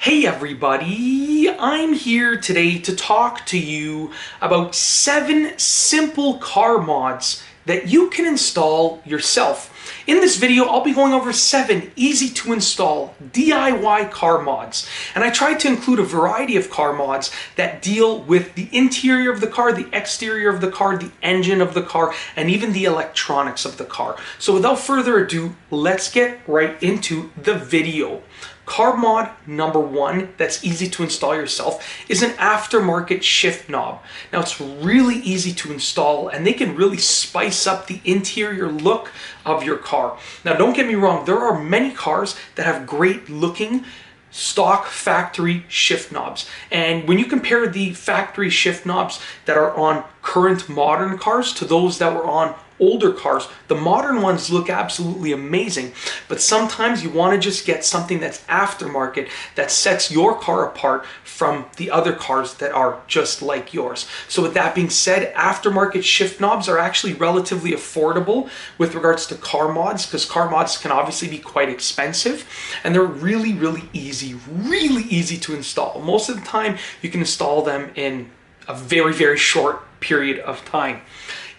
Hey everybody, I'm here today to talk to you about 7 simple car mods that you can install yourself. In this video, I'll be going over 7 easy to install DIY car mods. And I tried to include a variety of car mods that deal with the interior of the car, the exterior of the car, the engine of the car, and even the electronics of the car. So without further ado, let's get right into the video. Car mod number 1 that's easy to install yourself is an aftermarket shift knob. Now it's really easy to install and they can really spice up the interior look of your car. Now don't get me wrong, there are many cars that have great looking stock factory shift knobs, and when you compare the factory shift knobs that are on current modern cars to those that were on older cars, the modern ones look absolutely amazing. But sometimes you want to just get something that's aftermarket that sets your car apart from the other cars that are just like yours. So with that being said, aftermarket shift knobs are actually relatively affordable with regards to car mods, because car mods can obviously be quite expensive, and they're really easy to install. Most of the time you can install them in a very short period of time.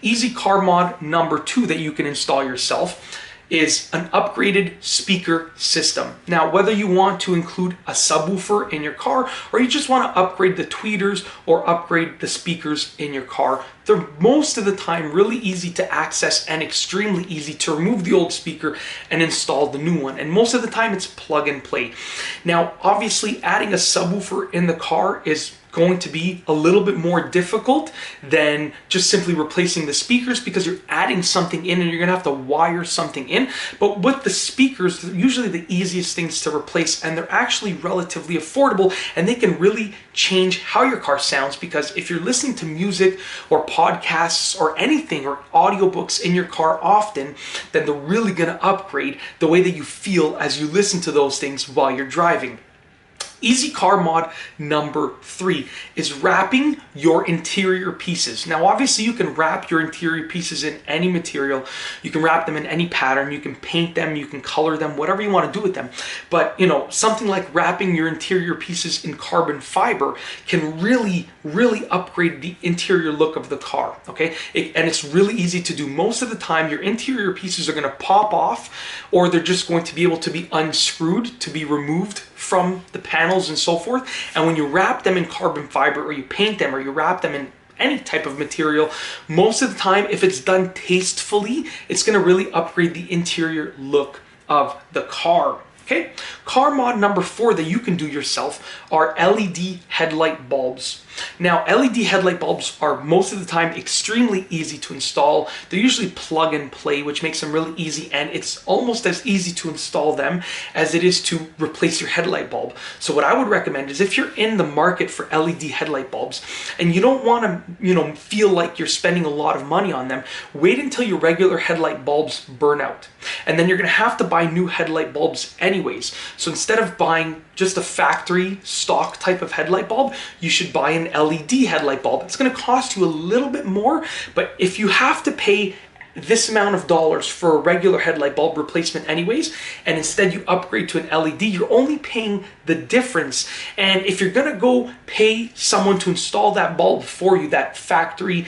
Easy car mod number 2 that you can install yourself is an upgraded speaker system. Now, whether you want to include a subwoofer in your car or you just want to upgrade the tweeters or upgrade the speakers in your car, they're most of the time really easy to access and extremely easy to remove the old speaker and install the new one. And most of the time it's plug and play. Now, obviously adding a subwoofer in the car is going to be a little bit more difficult than just simply replacing the speakers, because you're adding something in and you're gonna have to wire something in. But with the speakers, they're usually the easiest things to replace, and they're actually relatively affordable, and they can really change how your car sounds, because if you're listening to music or podcasts or anything or audiobooks in your car often, then they're really gonna upgrade the way that you feel as you listen to those things while you're driving. Easy car mod number 3 is wrapping your interior pieces. Now, obviously you can wrap your interior pieces in any material. You can wrap them in any pattern. You can paint them, you can color them, whatever you want to do with them. But, you know, something like wrapping your interior pieces in carbon fiber can really upgrade the interior look of the car, okay? And it's really easy to do. Most of the time, your interior pieces are going to pop off, or they're just going to be able to be unscrewed, to be removed from the panels and so forth. And when you wrap them in carbon fiber, or you paint them, or you wrap them in any type of material, most of the time, if it's done tastefully, it's going to really upgrade the interior look of the car. Okay, car mod number 4 that you can do yourself are LED headlight bulbs. Now, LED headlight bulbs are most of the time extremely easy to install. They're usually plug and play, which makes them really easy, and it's almost as easy to install them as it is to replace your headlight bulb. So what I would recommend is, if you're in the market for LED headlight bulbs and you don't want to, feel like you're spending a lot of money on them, wait until your regular headlight bulbs burn out. And then you're going to have to buy new headlight bulbs anyways. So instead of buying just a factory stock type of headlight bulb, you should buy an LED headlight bulb. It's going to cost you a little bit more, but if you have to pay this amount of dollars for a regular headlight bulb replacement anyways, and instead you upgrade to an LED, you're only paying the difference. And if you're gonna go pay someone to install that bulb for you, that factory,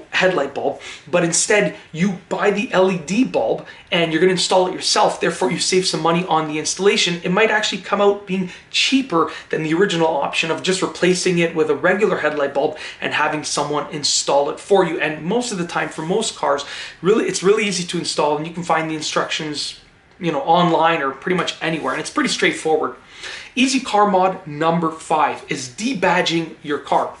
headlight bulb, but instead you buy the LED bulb and you're gonna install it yourself, therefore you save some money on the installation, it might actually come out being cheaper than the original option of just replacing it with a regular headlight bulb and having someone install it for you. And most of the time, for most cars, it's really easy to install, and you can find the instructions, online or pretty much anywhere, and it's pretty straightforward. Easy car mod number 5 is debadging your car.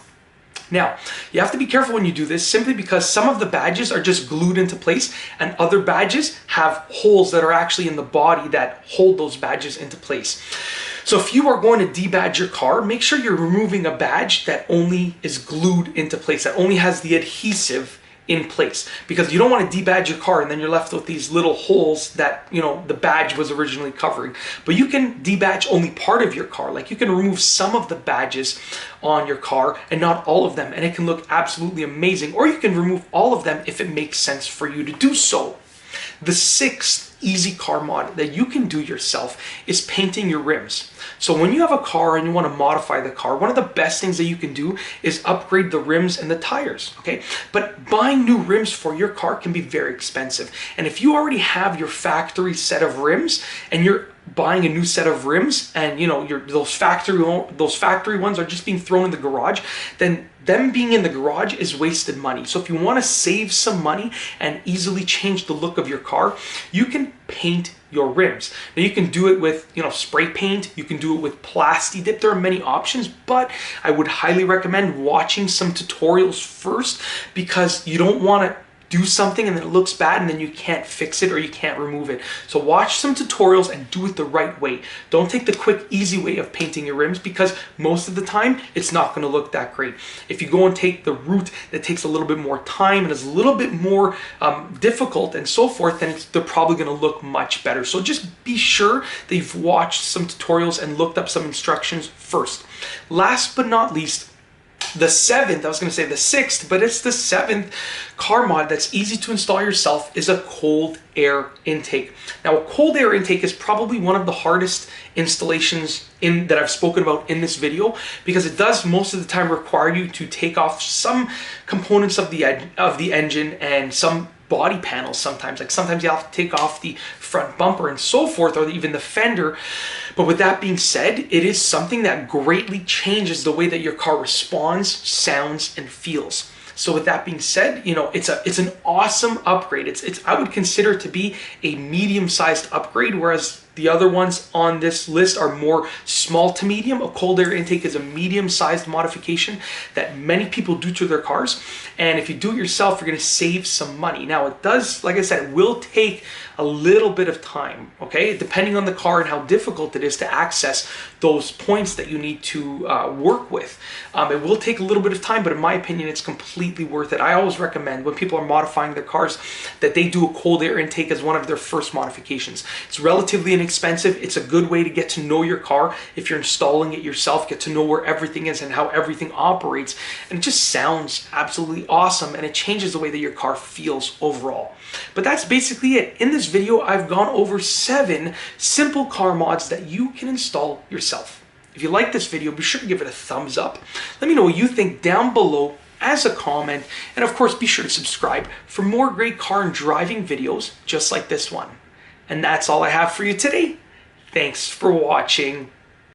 Now, you have to be careful when you do this, simply because some of the badges are just glued into place, and other badges have holes that are actually in the body that hold those badges into place. So if you are going to debadge your car, make sure you're removing a badge that only is glued into place, that only has the adhesive in place, because you don't want to debadge your car and then you're left with these little holes that the badge was originally covering. But you can debadge only part of your car. Like, you can remove some of the badges on your car and not all of them, and it can look absolutely amazing. Or you can remove all of them if it makes sense for you to do so. The 6th easy car mod that you can do yourself is painting your rims. So when you have a car and you want to modify the car, one of the best things that you can do is upgrade the rims and the tires, okay? But buying new rims for your car can be very expensive. And if you already have your factory set of rims and you're buying a new set of rims and those factory ones are just being thrown in the garage, then them being in the garage is wasted money. So if you want to save some money and easily change the look of your car, you can paint your rims. Now you can do it with spray paint, you can do it with Plasti Dip. There are many options, but I would highly recommend watching some tutorials first, because you don't want to do something and then it looks bad and then you can't fix it or you can't remove it. So watch some tutorials and do it the right way. Don't take the quick, easy way of painting your rims, because most of the time it's not going to look that great. If you go and take the route that takes a little bit more time and is a little bit more difficult and so forth, then they're probably going to look much better. So just be sure that you've watched some tutorials and looked up some instructions first. Last but not least, the seventh, I was going to say the sixth, but it's the seventh car mod that's easy to install yourself, is a cold air intake. Now, a cold air intake is probably one of the hardest installations that I've spoken about in this video, because it does most of the time require you to take off some components of the engine and some body panels sometimes. Like sometimes you have to take off the front bumper and so forth, or even the fender. But with that being said, it is something that greatly changes the way that your car responds, sounds, and feels. So with that being said, it's an awesome upgrade. I would consider it to be a medium-sized upgrade, whereas the other ones on this list are more small to medium. A cold air intake is a medium-sized modification that many people do to their cars. And if you do it yourself, you're going to save some money. Now, it does, like I said, it will take a little bit of time, okay? Depending on the car and how difficult it is to access those points that you need to work with. It will take a little bit of time, but in my opinion, it's completely worth it. I always recommend when people are modifying their cars that they do a cold air intake as one of their first modifications. It's relatively inexpensive. It's a good way to get to know your car. If you're installing it yourself, get to know where everything is and how everything operates. And it just sounds absolutely awesome, and it changes the way that your car feels overall. But that's basically it. In this video, I've gone over 7 simple car mods that you can install yourself. If you like this video, be sure to give it a thumbs up. Let me know what you think down below as a comment. And of course, be sure to subscribe for more great car and driving videos just like this one. And that's all I have for you today. Thanks for watching.